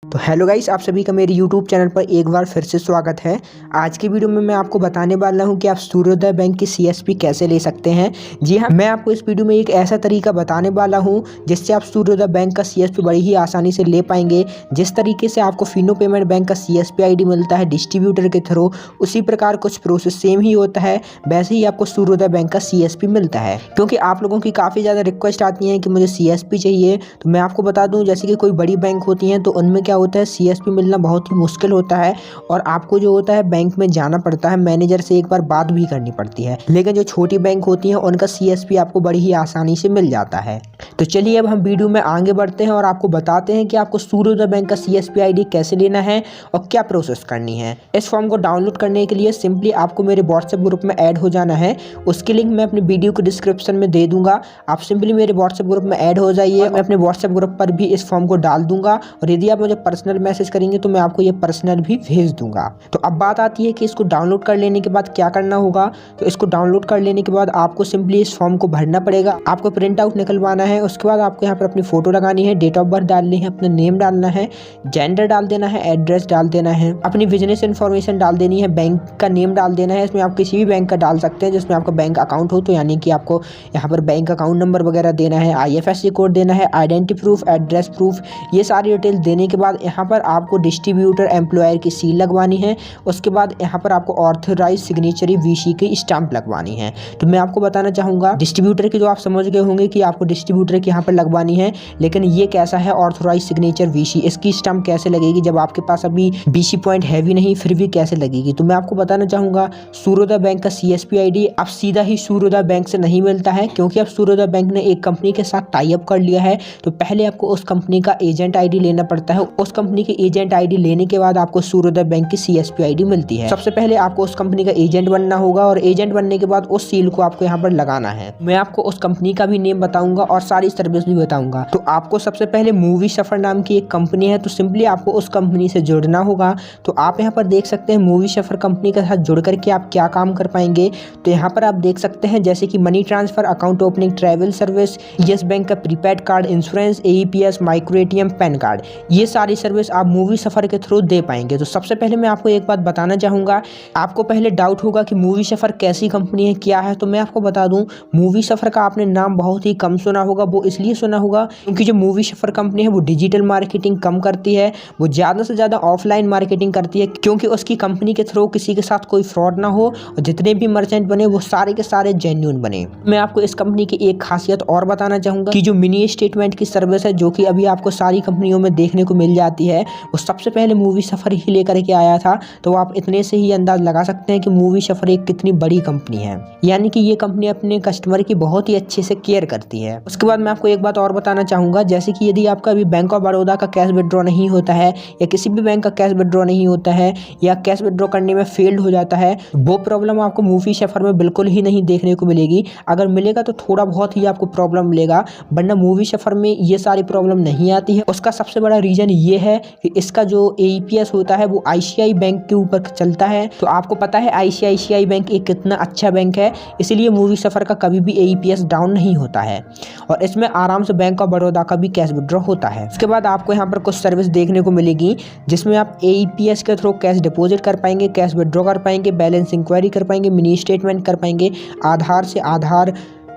तो hello guys, आप सभी का मेरे यूट्यूब चैनल पर एक बार फिर से स्वागत है। आज की वीडियो में मैं आपको बताने वाला हूं कि आप सूर्योदय बैंक की सीएसपी कैसे ले सकते हैं। जी हां, मैं आपको इस वीडियो में एक ऐसा तरीका बताने वाला हूं जिससे आप सूर्योदय बैंक का सीएसपी बड़ी ही आसानी से ले पाएंगे। जिस तरीके से आपको फिनो पेमेंट बैंक का सीएसपी आईडी मिलता है डिस्ट्रीब्यूटर के थ्रू, उसी प्रकार कुछ प्रोसेस सेम ही होता है, वैसे ही आपको सूर्योदय बैंक का सीएसपी मिलता है। क्योंकि आप लोगों की काफ़ी ज़्यादा रिक्वेस्ट आती है कि मुझे सीएसपी चाहिए, तो मैं आपको बता दूँ, जैसे कि कोई बड़ी बैंक होती हैं तो उनमें क्या होता है, सीएसपी मिलना बहुत ही मुश्किल होता है और आपको जो होता है बैंक में जाना पड़ता है, मैनेजर से एक बार बात भी करनी पड़ती है। लेकिन जो छोटी बैंक होती हैं उनका सीएसपी आपको बड़ी ही आसानी से मिल जाता है। तो चलिए अब हम वीडियो में आगे बढ़ते हैं और आपको बताते हैं कि आपको सूर्योदय बैंक का सीएसपी आईडी कैसे लेना है और क्या प्रोसेस करनी है। इस फॉर्म को डाउनलोड करने के लिए सिंपली आपको मेरे व्हाट्सएप ग्रुप में ऐड हो जाना है। उसकी लिंक मैं अपनी वीडियो के डिस्क्रिप्शन में दे दूंगा। आप सिंपली मेरे व्हाट्सएप ग्रुप में ऐड हो जाइए। मैं अपने व्हाट्सएप ग्रुप पर भी इस फॉर्म को डाल दूंगा और यदि आप मुझे पर्सनल मैसेज करेंगे तो मैं आपको ये पर्सनल भी भेज दूंगा। तो अब बात आती है कि इसको डाउनलोड कर लेने के बाद क्या करना होगा। तो इसको डाउनलोड कर लेने के बाद आपको सिंपली इस फॉर्म को भरना पड़ेगा। आपको प्रिंट आउट निकलवाना है। उसके बाद आपको यहाँ पर अपनी फोटो लगानी है, डेट ऑफ बर्थ डालनी है, अपना नेम डालना है, जेंडर डाल देना है, एड्रेस डाल देना है, अपनी बिजनेस इन्फॉर्मेशन डाल देनी है, बैंक का नेम डाल देना है। इसमें आप किसी भी बैंक का डाल सकते हैं जिसमें आपका बैंक अकाउंट हो, तो यानी कि आपको यहाँ पर बैंक अकाउंट नंबर वगैरह देना है, IFSC कोड देना है, आइडेंटिटी प्रूफ, एड्रेस प्रूफ, ये सारी डिटेल देने के बाद यहाँ पर आपको डिस्ट्रीब्यूटर एम्प्लॉयर की सील लगवानी है। उसके बाद यहाँ पर आपको ऑथराइज सिग्नेचरी VC की स्टाम्प लगवानी है। तो मैं आपको बताना चाहूँगा, डिस्ट्रीब्यूटर की जो आप समझ गए होंगे कि आपको डिस्ट्रीब्यूटर की यहाँ पर लगवानी है, लेकिन ये कैसा है ऑथराइज सिग्नेचर VC, इसकी स्टाम्प कैसे लगेगी जब आपके पास अभी BC पॉइंट है भी नहीं, फिर भी कैसे लगेगी। तो मैं आपको बताना चाहूँगा, सूर्योदय बैंक का CSP ID अब सीधा ही सूर्योदय बैंक से नहीं मिलता है, क्योंकि अब सूर्योदय बैंक ने एक कंपनी के साथ टाई अप कर लिया है। तो पहले आपको उस कंपनी का एजेंट ID लेना पड़ता है। उस कंपनी के एजेंट ID लेने के बाद आपको सूर्योदय बैंक की CSP ID मिलती है। सबसे पहले आपको उस कंपनी का एजेंट बनना होगा और एजेंट बनने के बाद उस सील को आपको यहाँ पर लगाना है। मैं आपको उस कंपनी का भी नेम बताऊंगा और सारी सर्विस भी बताऊंगा। तो आपको सबसे पहले मूवी सफर नाम की एक कंपनी है, तो सिंपली आपको उस कंपनी से जुड़ना होगा। तो आप यहाँ पर देख सकते हैं मूवी सफर कंपनी के साथ जुड़ करके आप क्या काम कर पाएंगे। तो यहाँ पर आप देख सकते हैं जैसे कि money transfer, account opening, travel service, Yes Bank का prepaid card, insurance, AEPS, micro ATM, PAN card, ये सारी सर्विस आप मूवी सफर के थ्रू दे पाएंगे। तो सबसे पहले मैं आपको एक बात बताना चाहूँगा, आपको पहले डाउट होगा कि मूवी सफर कैसी कंपनी है, क्या है। तो मैं आपको बता दूं, मूवी सफर का आपने नाम बहुत ही कम सुना होगा। वो इसलिए सुना होगा क्योंकि जो मूवी सफर कंपनी है वो डिजिटल मार्केटिंग कम करती है, वो ज़्यादा से ज़्यादा ऑफलाइन मार्केटिंग करती है, क्योंकि उसकी कंपनी के थ्रू किसी के साथ कोई फ्रॉड ना हो और जितने भी मर्चेंट बने वो सारे के सारे जेन्युइन बने। मैं आपको इस कंपनी की एक खासियत और बताना चाहूँगा कि जो मिनी स्टेटमेंट की सर्विस है, जो कि अभी आपको सारी कंपनियों में देखने को मिल जाती है, वो सबसे पहले मूवी सफर ही लेकर के आया था। तो आप इतने से ही अंदाज लगा सकते हैं कि मूवी सफर एक कितनी बड़ी कंपनी है, यानी कि ये कंपनी अपने कस्टमर की बहुत ही अच्छे से केयर करती है। उसके बाद मैं आपको एक बात और बताना चाहूँगा, जैसे कि यदि आपका अभी बैंक ऑफ बड़ौदा का कैश विड्रॉ नहीं होता है या किसी भी बैंक का कैश विड्रॉ नहीं होता है या कैश विड्रॉ करने में फेल्ड हो जाता है, वो प्रॉब्लम आपको मूवी सफर में बिल्कुल ही नहीं देखने को मिलेगी। अगर मिलेगा तो थोड़ा बहुत ही आपको प्रॉब्लम मिलेगा, वरना मूवी सफर में ये सारी प्रॉब्लम नहीं आती है। उसका सबसे बड़ा रीज़न ये है कि इसका जो AEPS होता है वो ICICI बैंक के ऊपर चलता है। तो आपको पता है ICICI बैंक एक कितना अच्छा बैंक है, इसलिए मूवी सफर का कभी भी AEPS डाउन नहीं होता है और इसमें आराम से बैंक ऑफ बड़ौदा का भी कैश विड्रॉ होता है। उसके बाद आपको यहाँ पर कुछ सर्विस देखने को मिलेगी जिसमें आप AEPS के थ्रू कैश डिपॉजिट कर पाएंगे, कैश विड्रॉ कर पाएंगे, बैलेंस इंक्वायरी कर पाएंगे, मिनी स्टेटमेंट कर पाएंगे, आधार से आधार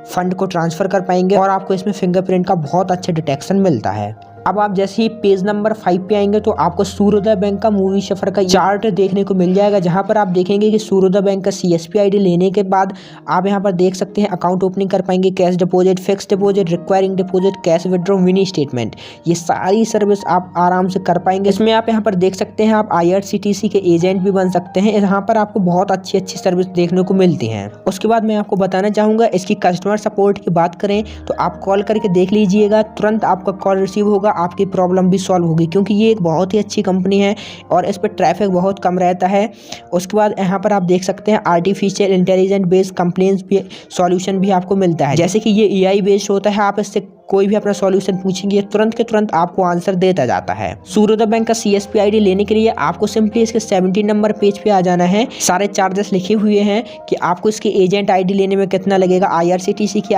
फंड को ट्रांसफ़र कर पाएंगे और आपको इसमें फिंगरप्रिंट का बहुत अच्छा डिटेक्शन मिलता है। अब आप जैसे ही पेज नंबर 5 पे आएंगे तो आपको सूर्योदय बैंक का मूवी सफर का चार्ट देखने को मिल जाएगा, जहां पर आप देखेंगे कि सूर्योदय बैंक का CSP ID लेने के बाद आप यहां पर देख सकते हैं अकाउंट ओपनिंग कर पाएंगे, cash deposit, fix deposit, requiring deposit, cash withdraw, mini statement, ये सारी सर्विस आप आराम से कर पाएंगे। इसमें आप यहाँ पर देख सकते हैं आप IRCTC के एजेंट भी बन सकते हैं। यहाँ पर आपको बहुत अच्छी अच्छी सर्विस देखने को मिलती हैं। उसके बाद मैं आपको बताना चाहूँगा, इसकी कस्टमर सपोर्ट की बात करें तो आप कॉल करके देख लीजिएगा, तुरंत आपका कॉल रिसीव होगा, आपकी प्रॉब्लम भी सॉल्व होगी, क्योंकि ये एक बहुत ही अच्छी कंपनी है और इस पर ट्रैफिक बहुत कम रहता है। उसके बाद यहाँ पर आप देख सकते हैं आर्टिफिशियल इंटेलिजेंस बेस्ड कंप्लेंट्स भी सॉल्यूशन भी आपको मिलता है, जैसे कि ये AI बेस्ड होता है। आप इससे कोई भी अपना सॉल्यूशन पूछेंगे तुरंत के तुरंत आपको आंसर देता जाता है। सूर्योदय बैंक का CSP ID लेने के लिए आपको सिंपली इसके 17 नंबर पेज पे आ जाना है। सारे चार्जेस लिखे हुए हैं कि आपको इसके एजेंट ID लेने में कितना लगेगा, IRCTC की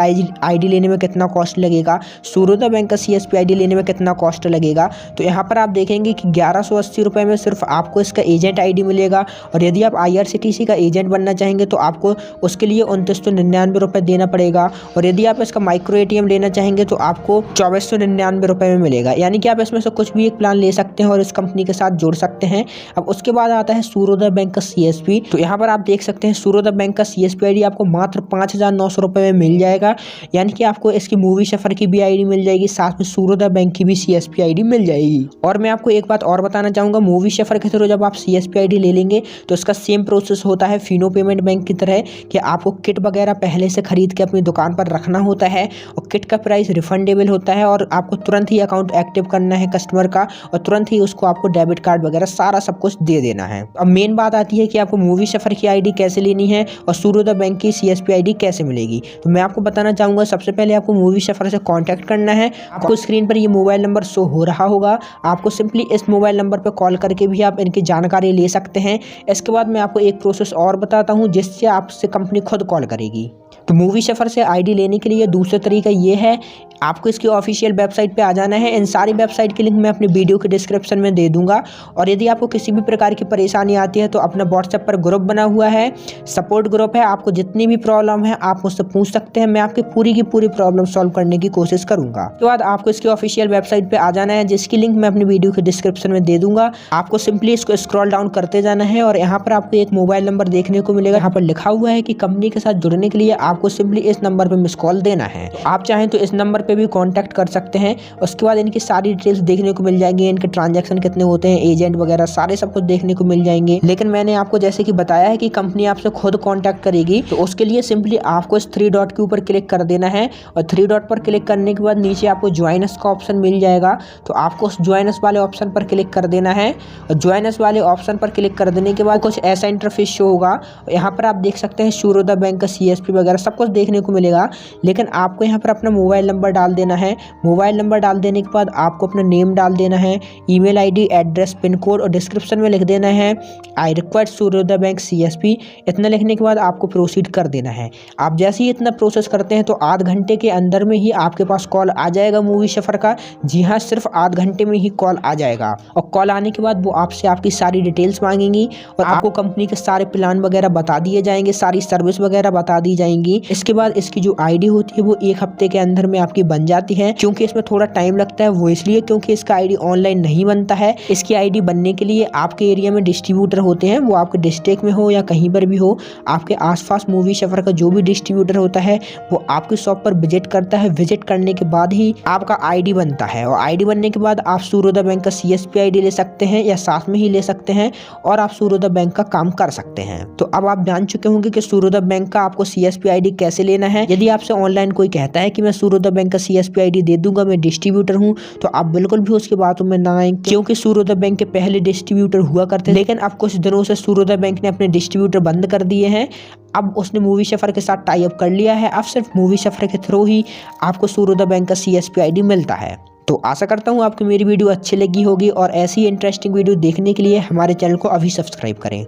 ID लेने में कितना कॉस्ट लगेगा, सूर्योदय बैंक का CSP ID लेने में कितना कॉस्ट लगेगा। तो यहाँ पर आप देखेंगे कि 1180 रुपये में सिर्फ आपको इसका एजेंट ID मिलेगा। और यदि आप IRCTC का एजेंट बनना चाहेंगे तो आपको उसके लिए 2999 रुपये देना पड़ेगा। और यदि आप इसका माइक्रो ATM लेना चाहेंगे तो आपको 2499 रुपये में मिलेगा। यानी कि आप इसमें से कुछ भी एक प्लान ले सकते हैं और इस कंपनी के साथ जुड़ सकते हैं। अब उसके बाद आता है सूर्योदय बैंक का CSP। तो यहाँ पर आप देख सकते हैं सूर्योदय बैंक का CSP ID आपको मात्र 5900 रुपये में मिल जाएगा। यानी कि आपको इसकी मूवी सफर की भी ID मिल जाएगी, साथ में सूर्योदय बैंक की भी CSP ID मिल जाएगी। और मैं आपको एक बात और बताना चाहूँगा, मूवी सफर के थ्रू जब आप CSP ID ले लेंगे तो इसका सेम प्रोसेस होता है फिनो पेमेंट बैंक की तरह कि आपको किट वगैरह पहले से खरीद के अपनी दुकान पर रखना होता है और किट का प्राइस रिफंडेबल होता है और आपको तुरंत ही अकाउंट एक्टिव करना है कस्टमर का और तुरंत ही उसको आपको डेबिट कार्ड वगैरह सारा सब कुछ दे देना है। अब मेन बात आती है कि आपको मूवी सफर की ID कैसे लेनी है और सूर्योदय बैंक की CSP ID कैसे मिलेगी। तो मैं आपको बताना चाहूँगा, सबसे पहले आपको मूवी सफर से कॉन्टैक्ट करना है। आपको स्क्रीन पर ये मोबाइल नंबर शो हो रहा होगा, आपको सिंपली इस मोबाइल नंबर पर कॉल करके भी आप इनकी जानकारी ले सकते हैं। इसके बाद मैं आपको एक प्रोसेस और बताता हूँ जिससे आपसे कंपनी खुद कॉल करेगी। तो मूवी सफर से ID लेने के लिए दूसरा तरीका ये है, आपको इसकी ऑफिशियल वेबसाइट पे आ जाना है। इन सारी वेबसाइट की लिंक मैं अपने वीडियो के डिस्क्रिप्शन में दे दूंगा। और यदि आपको किसी भी प्रकार की परेशानी आती है तो अपना व्हाट्सएप पर ग्रुप बना हुआ है, सपोर्ट ग्रुप है, आपको जितनी भी प्रॉब्लम है आप मुझसे पूछ सकते हैं, मैं आपकी पूरी की पूरी प्रॉब्लम सॉल्व करने की कोशिश करूंगा। उसके बाद आपको इसकी ऑफिशियल वेबसाइट पर आ जाना है जिसकी लिंक मैं अपनी वीडियो के डिस्क्रिप्शन में दे दूंगा। आपको सिंपली इसको स्क्रॉल डाउन करते जाना है और यहाँ पर आपको एक मोबाइल नंबर देखने को मिलेगा। यहाँ पर लिखा हुआ है कि कंपनी के साथ जुड़ने के लिए आपको सिंपली इस नंबर पे मिस कॉल देना है। तो आप चाहें तो इस नंबर पे भी कांटेक्ट कर सकते हैं। उसके बाद इनकी सारी डिटेल्स देखने को मिल जाएंगी, इनके ट्रांजैक्शन कितने होते हैं, एजेंट वगैरह सारे सब कुछ देखने को मिल जाएंगे। लेकिन मैंने आपको जैसे कि बताया है कि कंपनी आपसे खुद कांटेक्ट करेगी, तो उसके लिए सिंपली आपको इस 3 डॉट के ऊपर क्लिक कर देना है और 3 डॉट पर क्लिक करने के बाद नीचे आपको ज्वाइन अस का ऑप्शन मिल जाएगा। तो आपको उस ज्वाइन अस वाले ऑप्शन पर क्लिक कर देना है और ज्वाइन अस वाले ऑप्शन पर क्लिक कर देने के बाद कुछ ऐसा इंटरफेस शो होगा। यहाँ पर आप देख सकते हैं सूर्योदय बैंक का CSP वगैरह सब कुछ देखने को मिलेगा। लेकिन आपको यहाँ पर अपना मोबाइल नंबर डाल देना है। मोबाइल नंबर डाल देने के बाद आपको अपना नेम डाल देना है, email ID, address, pin code और डिस्क्रिप्शन में लिख देना है आई रिक्वायर सूर्योदय बैंक CSP। इतना लिखने के बाद आपको प्रोसीड कर देना है। आप जैसे ही इतना प्रोसेस करते हैं तो आध घंटे के अंदर में ही आपके पास कॉल आ जाएगा मूवी सफर का। जी हाँ, सिर्फ आध घंटे में ही कॉल आ जाएगा और कॉल आने के बाद वो आपसे आपकी सारी डिटेल्स मांगेंगी और आपको कंपनी के सारे प्लान वगैरह बता दिए जाएंगे, सारी सर्विस वगैरह बता दी जाएंगी। इसके बाद इसकी जो ID होती है वो 1 हफ्ते के अंदर में आपकी बन जाती है। क्योंकि इसमें थोड़ा टाइम लगता है वो इसलिए क्योंकि इसका ID ऑनलाइन नहीं बनता है। इसकी ID बनने के लिए आपके एरिया में डिस्ट्रीब्यूटर होते हैं, वो आपके डिस्ट्रिक्ट में हो या कहीं पर भी हो, आपके आसपास मूवी सफर का जो भी डिस्ट्रीब्यूटर होता है वो आपकी शॉप पर विजिट करता है। विजिट करने के बाद ही आपका ID बनता है और ID बनने के बाद आप सूर्योदय बैंक का CSP ID ले सकते हैं या साथ में ही ले सकते हैं और आप सूर्योदय बैंक का काम कर सकते हैं। तो अब आप जान चुके होंगे कि सूर्योदय बैंक का आपको CSP ID कैसे लेना है। यदि आपसे ऑनलाइन कोई कहता है कि मैं सूर्योदय बैंक का CSP ID दे दूंगा, मैं डिस्ट्रीब्यूटर हूं, तो आप बिल्कुल भी उसकी बातों में ना आए, क्योंकि सूर्योदय बैंक के पहले डिस्ट्रीब्यूटर हुआ करते हैं। लेकिन अब कुछ दिनों से सूर्योदय बैंक ने अपने डिस्ट्रीब्यूटर बंद कर दिए हैं। अब उसने मूवी सफर के साथ टाई अप कर लिया है। अब सिर्फ मूवी सफर के थ्रू ही आपको सूर्योदय बैंक का CSP ID मिलता है। तो आशा करता हूँ आपको मेरी वीडियो अच्छी लगी होगी और ऐसी इंटरेस्टिंग वीडियो देखने के लिए हमारे चैनल को अभी सब्सक्राइब करें।